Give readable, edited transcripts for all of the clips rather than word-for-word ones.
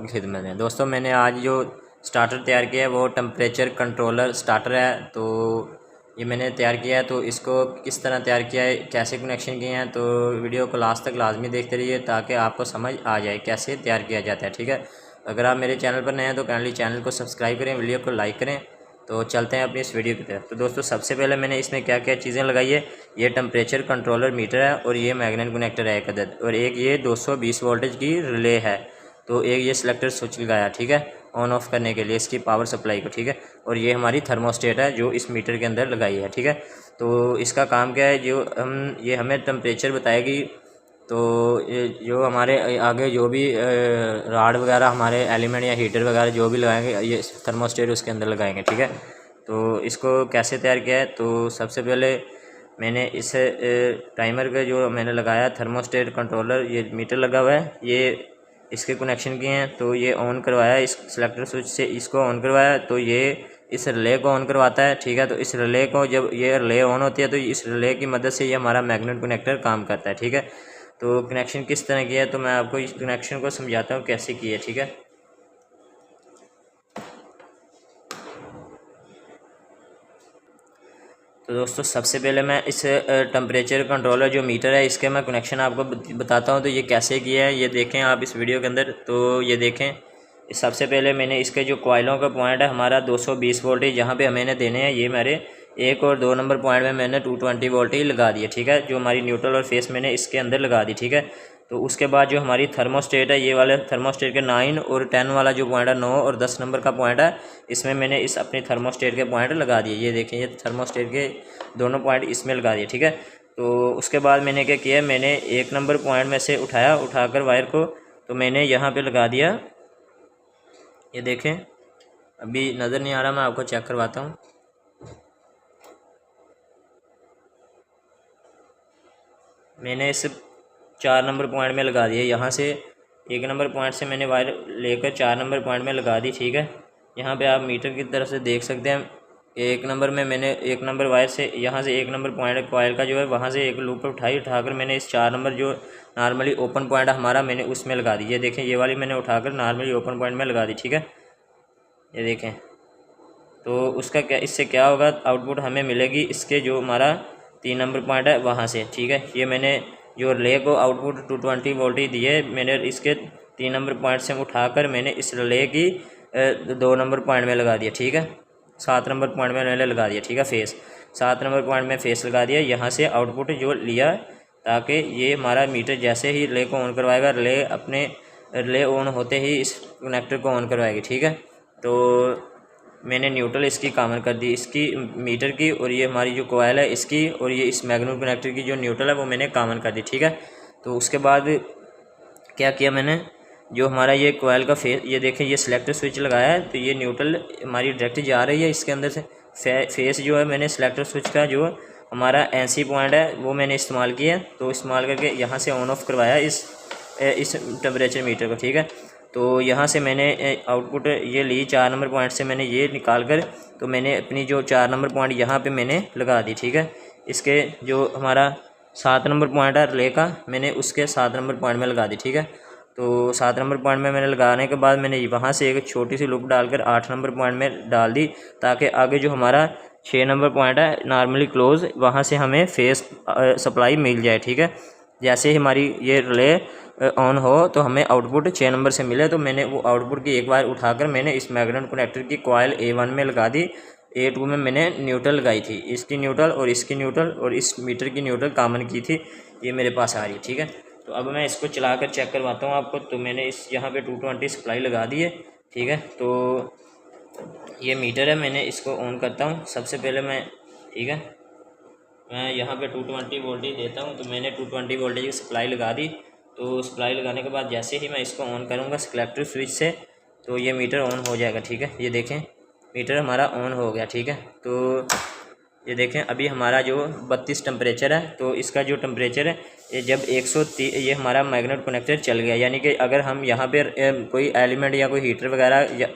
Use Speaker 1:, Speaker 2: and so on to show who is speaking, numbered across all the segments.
Speaker 1: आपकी खिदमत में। दोस्तों मैंने आज जो स्टार्टर तैयार किया है वो टेम्परेचर कंट्रोलर स्टार्टर है। तो ये मैंने तैयार किया है, तो इसको किस तरह तैयार किया है, कैसे कनेक्शन किए हैं, तो वीडियो को लास्ट तक लाजमी देखते रहिए ताकि आपको समझ आ जाए कैसे तैयार किया जाता है। ठीक है, अगर आप मेरे चैनल पर नए हैं तो काइंडली चैनल को सब्सक्राइब करें, वीडियो को लाइक करें। तो चलते हैं अपनी इस वीडियो की तरफ। तो दोस्तों सबसे पहले मैंने इसमें क्या क्या चीज़ें लगाई है, ये टेम्परेचर कंट्रोलर मीटर है और ये मैग्नेट कनेक्टर है एक अदद, और एक ये 220 वोल्टेज की रिले है। तो एक ये सिलेक्टर स्विच लगाया, ठीक है, ऑन ऑफ करने के लिए इसकी पावर सप्लाई को। ठीक है, और ये हमारी थर्मोस्टेट है जो इस मीटर के अंदर लगाई है। ठीक है, तो इसका काम क्या है, जो ये हमें टेम्परेचर बताएगी। तो जो हमारे आगे जो भी राड वगैरह हमारे एलिमेंट या हीटर वगैरह जो भी लगाएंगे, ये थर्मोस्टेट उसके अंदर लगाएंगे। ठीक है, तो इसको कैसे तैयार किया है, तो सबसे पहले मैंने इस टाइमर का जो मैंने लगाया थर्मोस्टेट कंट्रोलर, ये मीटर लगा हुआ है, ये इसके कनेक्शन किए हैं। तो ये ऑन करवाया इस सिलेक्टर स्विच से, इसको ऑन करवाया, तो ये इस रिले को ऑन करवाता है। ठीक है, तो इस रिले को जब ये रिले ऑन होती है तो इस रिले की मदद से ये हमारा मैग्नेट कनेक्टर काम करता है। ठीक है, तो कनेक्शन किस तरह किया है, तो मैं आपको इस कनेक्शन को समझाता हूँ कैसे किया है। ठीक है, तो दोस्तों सबसे पहले मैं इस टेम्परेचर कंट्रोलर जो मीटर है इसके मैं कनेक्शन आपको बताता हूँ। तो ये कैसे किया है ये देखें आप इस वीडियो के अंदर। तो ये देखें, सबसे पहले मैंने इसके जो कॉइलों का पॉइंट है हमारा 220 वोल्टेज जहाँ पे हमें देने हैं, ये मेरे 1 और 2 नंबर पॉइंट में मैंने 220 वोल्टेज लगा दिए। ठीक है, जो हमारी न्यूट्रल और फेस मैंने इसके अंदर लगा दी। ठीक है, तो उसके बाद जो हमारी थर्मोस्टेट है, ये वाले थर्मोस्टेट के 9 और 10 वाला जो पॉइंट है, 9 और 10 नंबर का पॉइंट है, इसमें मैंने इस अपनी थर्मोस्टेट के पॉइंट लगा दिए। ये देखें, ये थर्मोस्टेट के दोनों पॉइंट इसमें लगा दिए। ठीक है, तो उसके बाद मैंने क्या किया, मैंने 1 नंबर पॉइंट में से उठाकर वायर को तो मैंने यहाँ पे लगा दिया। ये देखें, अभी नज़र नहीं आ रहा, मैं आपको चेक करवाता हूँ। मैंने इस 4 नंबर पॉइंट में लगा दिया। यहाँ से 1 नंबर पॉइंट से मैंने वायर लेकर 4 नंबर पॉइंट में लगा दी। ठीक है, यहाँ पे आप मीटर की तरफ से देख सकते हैं, 1 नंबर में मैंने 1 नंबर वायर से यहाँ से 1 नंबर पॉइंट कॉइल का जो है वहाँ से एक लूप उठाकर मैंने इस 4 नंबर जो नॉर्मली ओपन पॉइंट हमारा मैंने उसमें लगा दी। ये देखें, ये वाली मैंने उठाकर नॉर्मली ओपन पॉइंट में लगा दी। ठीक है, ये देखें, तो उसका क्या, इससे क्या होगा, आउटपुट हमें मिलेगी इसके जो हमारा 3 नंबर पॉइंट है वहाँ से। ठीक है, ये मैंने जो रिले को आउटपुट 220 वोल्टेज दिए, मैंने इसके 3 नंबर पॉइंट से उठाकर मैंने इस रिले की 2 नंबर पॉइंट में लगा दिया। ठीक है, 7 नंबर पॉइंट में मैंने लगा दिया। ठीक है, फेस 7 नंबर पॉइंट में फेस लगा दिया, यहाँ से आउटपुट जो लिया, ताकि ये हमारा मीटर जैसे ही रिले को ऑन करवाएगा, रिले ऑन होते ही इस कनेक्टर को ऑन करवाएगी। ठीक है, तो मैंने न्यूट्रल इसकी कॉमन कर दी, इसकी मीटर की, और ये हमारी जो कोयल है इसकी, और ये इस मैग्नेट कनेक्टर की जो न्यूट्रल है वो मैंने कॉमन कर दी। ठीक है, तो उसके बाद क्या किया मैंने, जो हमारा ये कोयल का फेस, ये देखें, ये सिलेक्टर स्विच लगाया है, तो ये न्यूट्रल हमारी डायरेक्ट जा रही है इसके अंदर से। फेस जो है मैंने सिलेक्टर स्विच का जो हमारा NC पॉइंट है वो मैंने इस्तेमाल किया, तो इस्तेमाल करके यहाँ से ऑन ऑफ करवाया इस टेम्परेचर मीटर को। ठीक है, तो यहाँ से मैंने आउटपुट ये ली 4 नंबर पॉइंट से मैंने ये निकाल कर, तो मैंने अपनी जो 4 नंबर पॉइंट यहाँ पे मैंने लगा दी। ठीक है, इसके जो हमारा 7 नंबर पॉइंट है रिले का, मैंने उसके 7 नंबर पॉइंट में लगा दी। ठीक है, तो 7 नंबर पॉइंट में मैंने लगाने के बाद मैंने वहाँ से एक छोटी सी लूप डालकर 8 नंबर पॉइंट में डाल दी, ताकि आगे जो हमारा 6 नंबर पॉइंट है नॉर्मली क्लोज, वहाँ से हमें फेस सप्लाई मिल जाए। ठीक है, जैसे ही हमारी ये रिले ऑन हो तो हमें आउटपुट 6 नंबर से मिले, तो मैंने वो आउटपुट की एक बार उठाकर मैंने इस मैग्नेट कनेक्टर की कॉइल A1 में लगा दी। A2 में मैंने न्यूट्रल लगाई थी, इसकी न्यूट्रल और इसकी न्यूट्रल और इस मीटर की न्यूट्रल कॉमन की थी, ये मेरे पास आ रही है। ठीक है, तो अब मैं इसको चलाकर चेक करवाता हूँ आपको। तो मैंने इस यहाँ पे 220 सप्लाई लगा दी है। ठीक है, तो ये मीटर है, मैंने इसको ऑन करता हूँ सबसे पहले मैं। ठीक है, मैं यहाँ पे 220 वोल्टेज देता हूँ, तो मैंने 220 वोल्टेज की सप्लाई लगा दी। तो सप्लाई लगाने के बाद जैसे ही मैं इसको ऑन करूँगा सिलेक्टर स्विच से, तो ये मीटर ऑन हो जाएगा। ठीक है, ये देखें, मीटर हमारा ऑन हो गया। ठीक है, तो ये देखें, अभी हमारा जो 32 टेम्परेचर है, तो इसका जो टेम्परेचर है ये जब 130, ये हमारा मैग्नेट कनेक्टर चल गया, यानी कि अगर हम यहाँ पर कोई एलिमेंट या कोई हीटर वगैरह या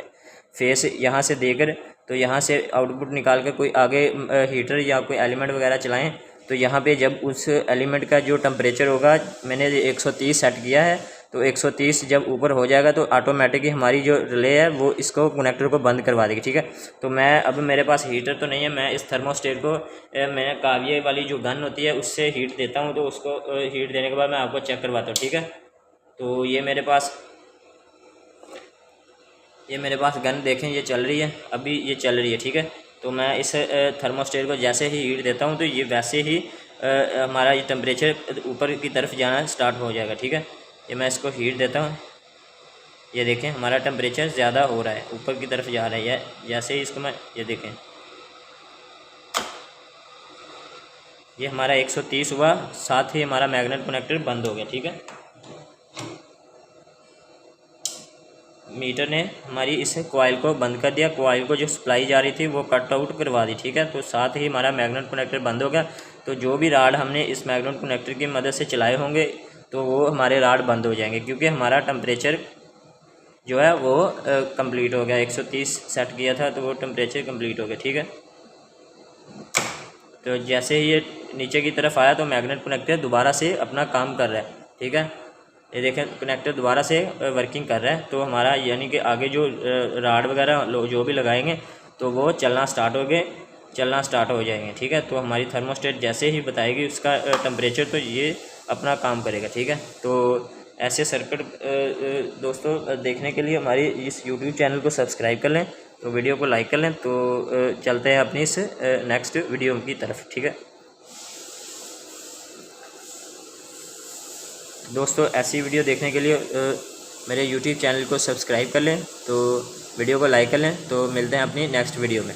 Speaker 1: फेस यहाँ से देकर, तो यहाँ से आउटपुट निकाल कर कोई आगे हीटर या कोई एलिमेंट वगैरह चलाएं, तो यहाँ पे जब उस एलिमेंट का जो टेम्परेचर होगा, मैंने 130 सेट किया है, तो 130 जब ऊपर हो जाएगा तो ऑटोमेटिकली हमारी जो रिले है वो इसको कनेक्टर को बंद करवा देगी, ठीक है। तो मैं अब मेरे पास हीटर तो नहीं है, मैं इस थर्मोस्टेट को मैं काविये वाली जो गन होती है उससे हीट देता हूँ। तो उसको हीट देने के बाद मैं आपको चेक करवाता हूँ, ठीक है। तो ये मेरे पास गन देखें, ये चल रही है, अभी ये चल रही है, ठीक है। तो मैं इस थर्मोस्टेट को जैसे ही हीट देता हूँ तो ये वैसे ही हमारा ये टेम्परेचर ऊपर की तरफ जाना स्टार्ट हो जाएगा, ठीक है। ये मैं इसको हीट देता हूँ, ये देखें हमारा टेम्परेचर ज़्यादा हो रहा है, ऊपर की तरफ जा रहा है। जैसे ही इसको मैं ये देखें, ये हमारा 130 हुआ, साथ ही हमारा मैग्नेट कनेक्टर बंद हो गया, ठीक है। मीटर ने हमारी इस कॉइल को बंद कर दिया, कॉइल को जो सप्लाई जा रही थी वो कट आउट करवा दी, ठीक है। तो साथ ही हमारा मैग्नेट कनेक्टर बंद हो गया। तो जो भी राड हमने इस मैग्नेट कनेक्टर की मदद से चलाए होंगे तो वो हमारे राड बंद हो जाएंगे, क्योंकि हमारा टेम्परेचर जो है वो कंप्लीट हो गया। 130 सेट किया था तो वो टेम्परेचर कंप्लीट हो गया, ठीक है। तो जैसे ही ये नीचे की तरफ आया तो मैग्नेट कनेक्टर दोबारा से अपना काम कर रहा है, ठीक है। ये देखें कनेक्टर दोबारा से वर्किंग कर रहा है। तो हमारा यानी कि आगे जो राड वगैरह जो भी लगाएंगे तो वो चलना स्टार्ट हो जाएंगे, ठीक है। तो हमारी थर्मोस्टेट जैसे ही बताएगी उसका टेम्परेचर तो ये अपना काम करेगा, ठीक है। तो ऐसे सर्किट दोस्तों देखने के लिए हमारी इस यूट्यूब चैनल को सब्सक्राइब कर लें, तो वीडियो को लाइक कर लें। तो चलते हैं अपनी इस नेक्स्ट वीडियो की तरफ, ठीक है दोस्तों। ऐसी वीडियो देखने के लिए मेरे यूट्यूब चैनल को सब्सक्राइब कर लें, तो वीडियो को लाइक कर लें। तो मिलते हैं अपनी नेक्स्ट वीडियो में।